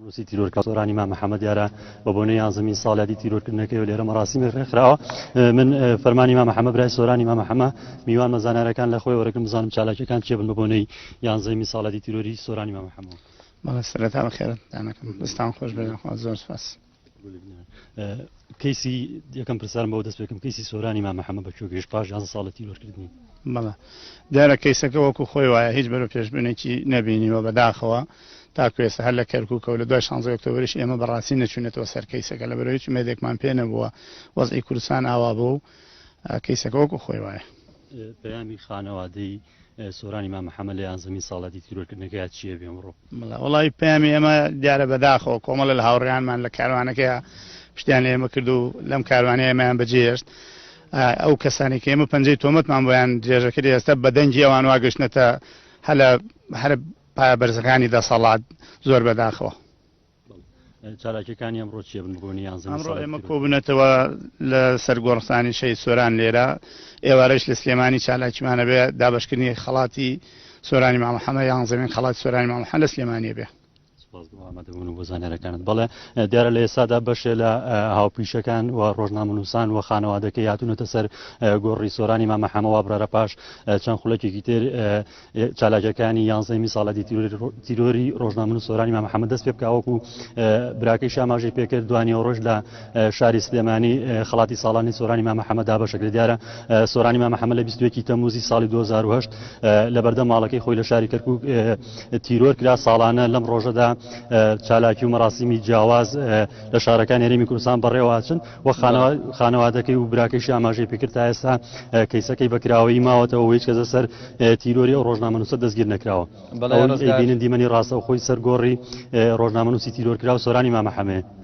نووسی تیرۆرکە سۆرانی مام محەممەد دیارە بە بۆنەی یانزەمین ساڵاتی تیرۆرکردنەکەی و لێرە مەراسیمی ڕێکخراوە من فەرمانی مام محەممەد برای سۆرانی مام محەممەد میوان مەزانارەکان لە خۆی وەرەکەم بزانم چالاکیەکان چێ بن بە بۆنەی یانزەمی ساڵاتی تیرۆری سۆرانی مام محەممەد. بەڵێ سەرەتا بەخێرت دانەکەم دەستان خۆش بێنەخوا زۆر سپاس. کەیسی یەکەم پرسیارم بەوە دەست پێکەم کەیسی سۆرانی مام محەممەد بەکوێ گەیشت پاش 11 ساڵە تیرۆرکردنی. بەڵێ دیارە کەیسەکە وەکو خۆی وایە هیچ بەرەو پێشبوونێکی نەبینیوە بەداخەوە تا کوێسە هەر لە کەرکووکە و لە دوای 16 ئۆکتۆبریش ئێمە بەڕاستی نەچوونێتەوە سەر کەیسەکە لە بەرەوەی مێدێکمان پێ نەبووە وەزعی کوردستان ئاوا بوو و کەیسەکە وەکو خۆی وایە. پەیامی خانەوادەی سۆرانی مام محەممەد لە یانزەمین ساڵاتی تیرۆرکردنەکەی چییە بێم ڕۆ؟ وڵی پەیامی ئێمە دیارە بەداخەوە کۆمەڵە لە هاوڕێیانمان لە کاروانەکەی پشتیان ئێمە کرد و لەم کاروانەیە ئێمەیان بەجێهێشت ئەو کەسانی کە ئێمە پەنجەی تۆمەتمان بۆیان درێژەکرد ئێستا بەدەنگی ئەوان واگەشتنەتە هەر پایە بەرزەکانی دەسەڵات زۆر بەداخەوە. چالاکیەکانی ئەمڕۆ چیە بن بۆنی یانزەمین ئەمڕۆ ئێمە کۆبوونەتەوە لە سەرگۆڕستانی شەی سۆران لێرە ئێوارەش لە سلێمانی چالاکیمانە بێ دابەشکردنی خەڵاتی سۆرانی مام محەممەد یانزەمین خەڵاتی سۆرانی مام محەممەد لە سلێمانیە بێ. ئامادەبوون و بۆ زانێرەکانت بەڵێ دیارە لە ئێستادا بەشێ لە هاوپیشەکان و ڕۆژنامەنووسان و خانەوادەکەی هاتوونەتە سەر گۆڕی سۆرانی مام محەممەد وابرارە پاش چەند خولەکێکی تر چالاکیەکانی یانزەمی ساڵاتی تیرۆری ڕۆژنامەنووس سۆرانی مام محەممەد دەست پێ بکاوەکو براکەی شاماژەی پێکرد دوانی ڕۆژ لە شاری سلێمانی خەڵاتی ساڵانی سۆرانی مام محەممەد دابەشەکرد. دیارە سۆرانی مام محەممەد لە 21 تەمموزی ساڵی 2008 لە بەردەم ماڵەکەی خۆی لە شاری کەرکووک تیرۆر کرا. ساڵانە لەم ڕۆژەدا چالاکی و مەراسیمی جیاواز لە شارەکان هەرێمی کوردستان بەڕێوەچن و خانەوادەکەی و براکەیشی ئاماژەی پێکرد تا ئێستا کەیسەکەی بەکراوەی ماوەتەوە هیچ کەسە سەر تیرۆری ئەو ڕۆژنامەنووسە دەستگیر نەکراوە. بینن دیمەنی ڕاستە و خۆی سەرگۆڕی ڕۆژنامەنووسی تیرۆرکرا و سۆرانی مام محەممەد